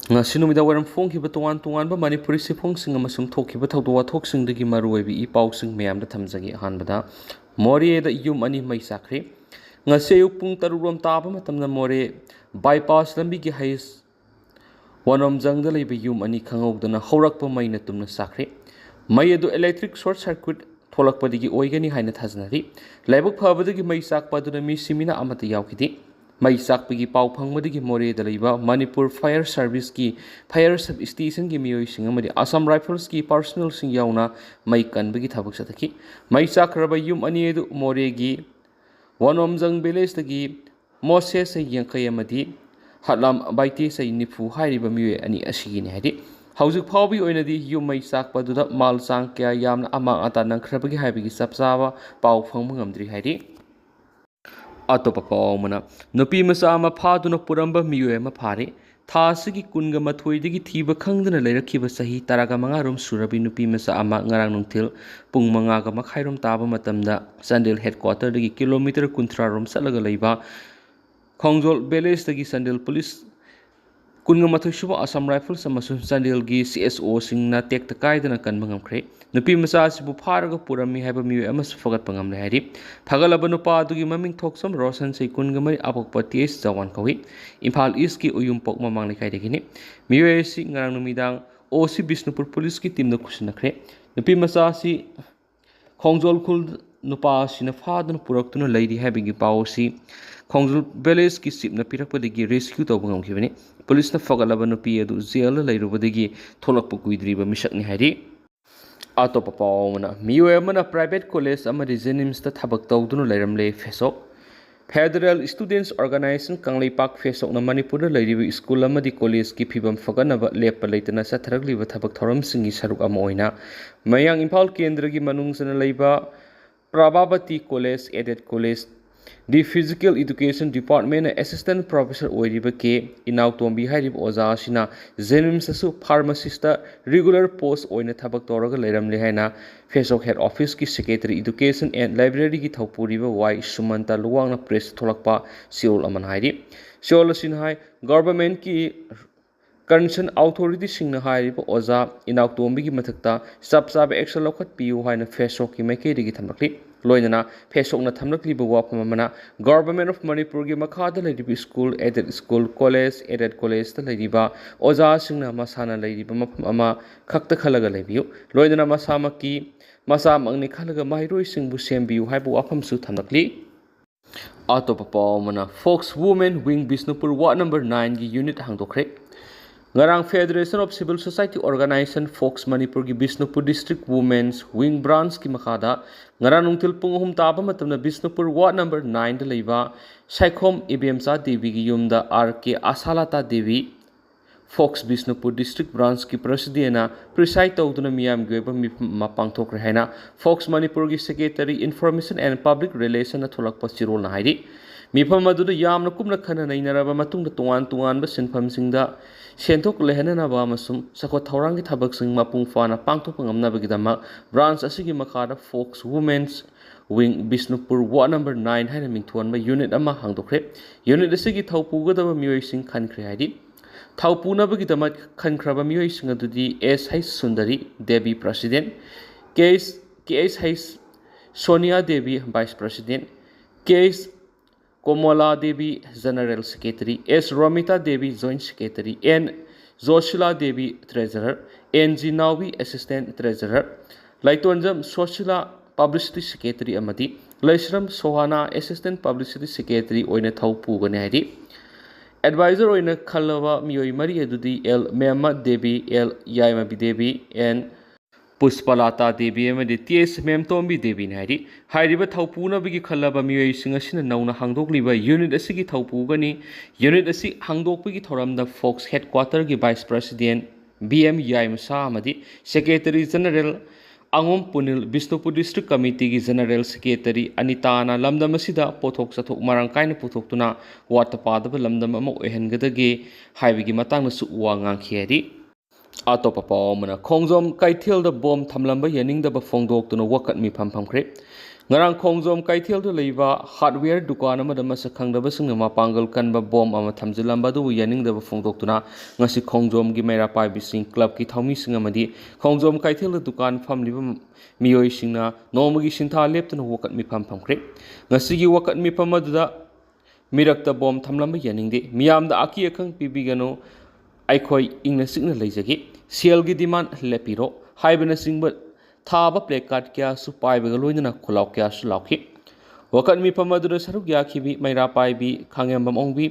ngasi numida waram phongkhiba tongan manipuri sifungsing amasung thokhiba thawdo wathoksingdagi maruoibi i pausing mayamda thamjagi ahanbada more da yum ani mai sakri ngasi ayuk pung tarurom taba matamna more bypass lambi gi hais wanom jangda leiba yum ani khangogdana haurakpa maina tumna sakri mai adu electric short circuit tholakpadigi oigani haina thajanari laibak phabadagi mai sakpaduna mi simina amata yaukidi mai sakpigi pau phangmadagi more da leiba manipur fire service ki fire sub station gi miyoi singamadi assam rifles ki personnel sing yauna mai kanbagi thabak sataki mai sakraba yum ani edu more gi wanomjang village dagi mose sai yankai amadi hatlam baiti sai nifu hairiba miyoi ani asigini hadi haujuk phawbi oinadi yum mai sakpaduda mal sang kya yamna amang ata nangkhrabagi haibigi sapsaba pau phangma ngamdri hairi atop paumana nupi masa ama phaduna puramba miyoi ama phare thasigi kunga mathoidigi thiba khangdana leirakhiba sahi taraga manga rum surabi nupi masa ama ngarang nungthil pung manga ga makhairum taba matamda Sandel headquarter dagi kilometer 30 rum salaga leiba khongjol village dagi Sandel police kunga mathoi suba Assam Rifles amasung Sandel gi CSO singna tekta kaidana kan mangamkhre nupi masa asibu pharaga purami haiba miyoi ama sufagat pangamle hairi phagalaba nupa adugi maming thoksam Rosan sei kunga mari apokpa TS Jawan kawi Imphal East ki uyum pok mamang lekai degini miyoi si ngarang numidang OC Bisnupur police ki team na kusinakre nupi masa si khongjol khul nupa sina phaduna puraktuna leidi habigi pawsi khongjol village ki sip na pirakpadagi rescue tawba ngamkhibani police na fagalaba nupi adu jail leirubadagi tholakpa kuidriba misakni hairi atop pawmana miyoi amana private college amadi Jenims ta thabak tawduna leiramle fesok Federal Students Organization Kangleipak fesok na Manipur da leiriba school amadi college ki phibam faganaba leppa leitana satharagliba thabak thoram singi saruk ama oina mayang Imphal Kendra gi manungsana leiba Prabhavati College Aided College The Physical Education Department Assistant Professor oiriba ke inaw tombi hairib oza asina Jenims asu pharmacist regular post oina thabak toraga leiramle haina Facebook Head Office ki Secretary Education and Library ki thawpuriba Y Sumanta luwangna press tholakpa siol aman hairi siol asin hai government ki concern authority singna hairiba oza inaw tombi gi mathakta sabsab action lokhat piu haina Facebook ki maikei digi thamlakli loinana Facebook na thamlakliba wapam amana Government of Manipur gi makhada leiriba school aided school college aided college ta leiriba oza singna masana leiriba mafam ama khakta khalaga leibiu loinana masamaki masamangni khalaga mairoi singbu sembiu haibu wapam su thamlakli atop pawmana Fox Women Wing Bisnupur Ward number 9 gi unit hangdokre ngarang Federation of Civil Society Organization Fox Manipur gi Bisnupur District Women's Wing Branch ki makhada ngarang nungtil punghum taba matamna Bisnupur Ward number 9 da leiba Saikhom Ibemsa Devi gi yumda RK Asalata Devi Fox Bisnupur District Branch ki President preside tawduna miyam goiba mapang thokre haina Fox Manipur gi Secretary Information and Public Relation na tholakpa sirol na hairi mifam aduda yamna kumna khana nainaraba matungda tongan ba sinfam singda senthok lehananaba amasung sakot thourang gi thabak sing mapung fana pangthok ngamnabagi dama branch asigi makhada Fox Women's Wing Bisnupur Ward number 9 haina mingthon ba unit ama hangdokre unit asigi thawpugadaba miyoi sing khankhre haidi thawpunabagi dama khankraba miyoi sing adudi S.H. Sundari Devi President K.S. Sonia Devi Vice President K.S. Komala Devi General Secretary S. Ramita Devi Joint Secretary N. Joshila Devi Treasurer N.G. Nawi Assistant Treasurer Laitonjam Soshila Publicity Secretary Amadi Laisram Sohana Assistant Publicity Secretary oina thawpu gane hairi Advisor oina khalaba miyoi mari adudi L. Mehma Devi L. Yaimabi Devi N. Puspalata Devi amadi TS Memtombi Devi hairi hairiba thawpuna bigi khallaba miyoi singa sina nauna hangdokliba unit asigi thawpugani unit asi hangdokpigi thoramda Fox Headquarter gi Vice President BM Yaimsa amadi Secretary General Angom Punil Bisnupur District Committee gi General Secretary Anitana lamdam asida pothok sathok marang kaina puthoktuna watapadaba lamdam ama oihangadage haibigi matangna su wa ngangkhiari atop pawmana khongjom kaithil da bom thamlamba yaning da ba phongdok tuna wakat mi pham pham khre ngarang khongjom kaithel du leiba hardware dukan amada masak khangdaba singna mapangal kanba bom ama thamjilamba du yaningdaba phongdoktuna ngasi khongjom gi maira paibi sing club ki thaumi sing amadi khongjom kaithel dukan famliba miyoi singna nomagi sintha leptuna wakat mifam phamkre ngasi gi wakat mifam aduda mirakta bom thamlamba yaningde miyamda aki akhang pibigano aikhoi ingna sikna leijagi sel gi demand lepiro haibana singba थाब play card क्या सु पाइबगा लोइना खुलाव क्या सु लाउखि वकत मी पमदुर सरु या खिबि मैरा पाइबि खांगेम ओंबि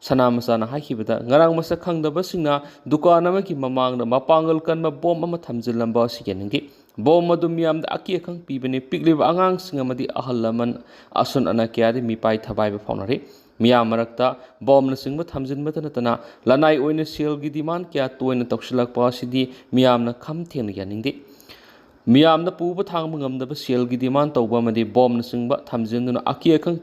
सना मसाना हाखिबदा ngarang masa khangdaba singna dukan ama ki mamang na mapangal kan ma bom ama thamjilamba sigeningi bom madum yam da aki khang pibani piklib angang singa madi ahal laman asun ana kyari mi pai thabai ba faunare miya marakta bom na singba thamjinba tana lanai oina sel gi demand kya toina toksilak pa sidi miyam na kham theng yaningi miyamna puba thangba ngamdaba selgi demand tawba madi bom na singba thamjinduna aki akhang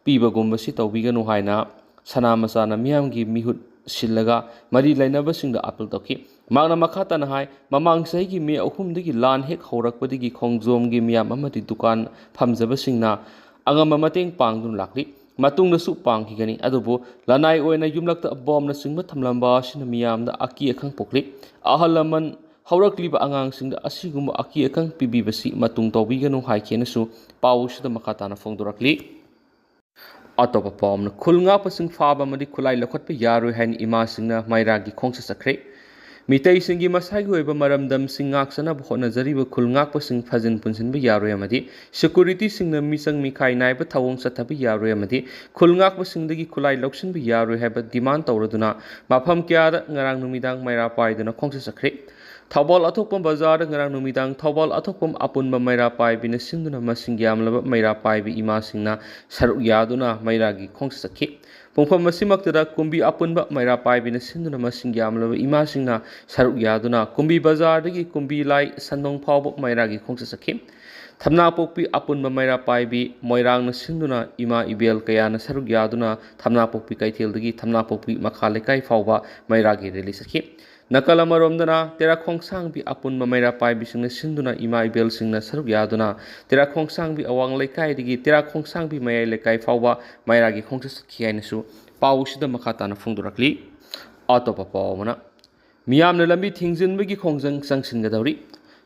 piba gumba si tawbiganu haina sana masana miyamgi mihut sillaga mari lainaba singda apil tawki magna makhata na hai mamang sahi gi me ahumdagi lan hek horakpadigi khongjom gi miyam amadi dukan phamjaba singna angama mateng pangdun lakli matungna su pangkigani adubu lanai oina yumlakta bom na singba thamlamba sina miyamda aki akhang pokli ahalaman haurakliba angangsingda asiguma aki akang pibibasi matung tawbiganu haikenasu pawsida makatana phongdorakli atopa pawmna khulnga pasing faba madi khulai lakhotpa yaroi hain ima singna mairagi khongsa sakre mitai singi masagi oiba maramdam singak sana bhona jariba khulngak pasing phajin punsinba yaroi amadi security singna misang mikhai naiba thawong sathabi yaroi amadi khulngak pasingdagi khulai loksinba yaroi haiba demand tawraduna mafam kyada ngarang numidang maira paiduna khongsa sakre Thawbal athokpam bazar ngarang numidang thawbal athokpam apunba maira paibi na singduna masing yamlaba maira paibi ima singna saruk yaduna maira gi khongsa sakhi pongpham masimaktada kumbi apunba maira paibi na singduna masing yamlaba ima singna saruk yaduna kumbi bazar dagi kumbi lai sandong phawba maira gi khongsa sakhi thamna pokpi apunba maira paibi moirang na singduna ima ibel kaya na saruk yaduna thamna pokpi kaithel dagi thamna pokpi makhale kai phawba maira gi release sakhi nakala maromdana tera khongsang bi apun mamaira pai bisingna sinduna ima ibel singna saruk yaduna tera khongsang bi awang lekai digi tera khongsang bi mayai lekai fawba maira gi khongsa sakhiaina su pawsida makhatana phungdurakli atopa pawmana miyamna lambi thingjinbagi khongjang sangsingadawri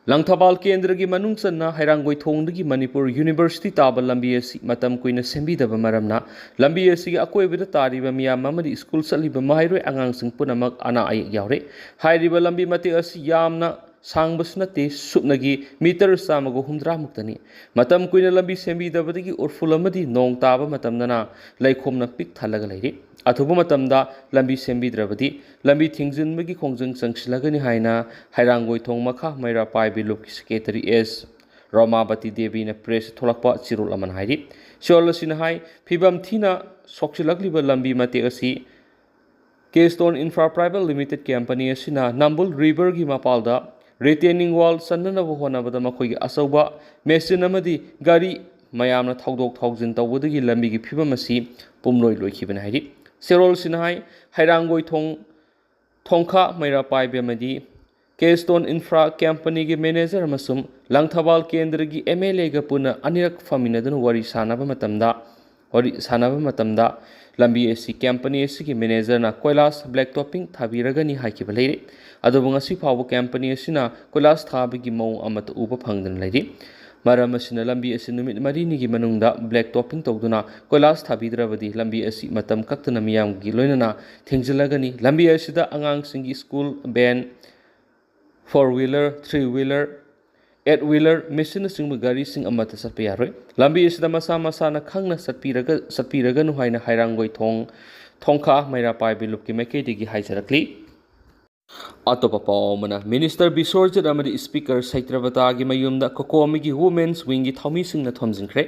Langthabal Kendra gi manung sanna hairangoi thongdagi Manipur University taba lambi asi matam koina sembidaba maramna lambi asi akoibida tariba miyam amadi school saliba mahairoi angang sing punamak ana ayek yaure hairiba lambi mate asi yamna sangbasnate supnagi meter samago humdra muktani matam koina lambi sembidabadagi urful amadi nong taba matamnana laikhomna pik thalaga leiri athuba matamda lambi sembidrabadi lambi thingjinbagi khongjang sangsilagani haina hairangoi thong makha maira paibi lupki secretary s Ramabati Devi na press tholakpa chirul aman hairi siolosina hai phibam thina sokchilagliba lambi mate asi Keystone Infra Private Limited Company asina Nambul River gi mapalda retaining wall sanna honabada makhoi asauba machine amadi gari mayamna thaudok thaujin tawudagi lambi gi phibam asi pumloi loikhibana hairi Serol Sinai, Hairangoi Thongkha Maira Paibe Madi, Keystone Infra Company gi manager Masum, Langthabal Kendra gi MLA ga puna anirak faminadan wari sanaba matamda, Lambi SC Company SC gi manager na Koilas Black Topping Thabiragani Hakibalere, Adobungasi Power Company Sina, Koilas Thabi gi Mau Amat Upa Pangdan Lady. Maram asina lambi asi numit marini gi manungda black topping tawduna koilas thabidrabadi lambi asi matam kaktana miyam gi loinana thingjilagani lambi asida angang singi school van 4-wheeler 3-wheeler 8-wheeler machine singba gari sing amata satpa yaroi lambi asida masa na khangna satpiraga nu haina hairangoi thongkha maira paibi lupki maikedi gi haijarakli Atopa pawmana Minister Bisorjit amadi Speaker Saitrabatagi mayumda Kokomigi Women's Wing gi thaumi singna thomjingkhre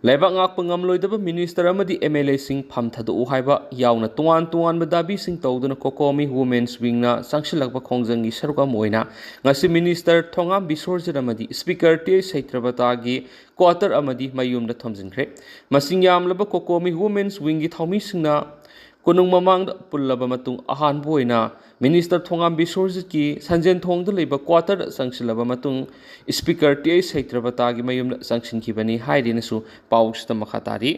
Laibak ngak pangamloidaba Minister amadi MLA sing phamthadu haiba yauna tuan badabi sing tawduna Kokomi Women's Wing na sangsilakba khongjangi sarukam oina ngasi Minister Thongam Bisorjit amadi Speaker T Saitrabatagi quarter amadi mayumda thomjingkhre masing yamlaba Kokomi Women's Wing gi thaumi singna ꯀꯣꯅꯨꯡ ꯃꯃꯥꯡꯗ ꯄꯨꯜꯂꯕ ꯃꯇꯨꯡ ꯑꯍꯥꯟꯕ ꯑꯣꯏꯅ minister ꯊꯣꯉꯥꯝ ꯕꯤꯁ꯭ꯋꯣꯔꯖꯤꯠꯀꯤ ꯁꯟꯖꯦꯟꯊꯣꯡꯗ ꯂꯩꯕ ꯀ꯭ꯋꯥꯇꯔꯗ ꯆꯪꯁꯤꯜꯂꯕ ꯃꯇꯨꯡ speaker TH. ꯁꯩꯇ꯭ꯔꯕꯇꯥꯒꯤ ꯃꯌꯨꯝꯗ ꯆꯪꯁꯤꯟꯈꯤꯕꯅꯤ ꯍꯥꯏꯔꯦꯅꯁꯨ ꯄꯥꯎꯁꯤꯗ ꯃꯈꯥ ꯇꯥꯔꯤ꯫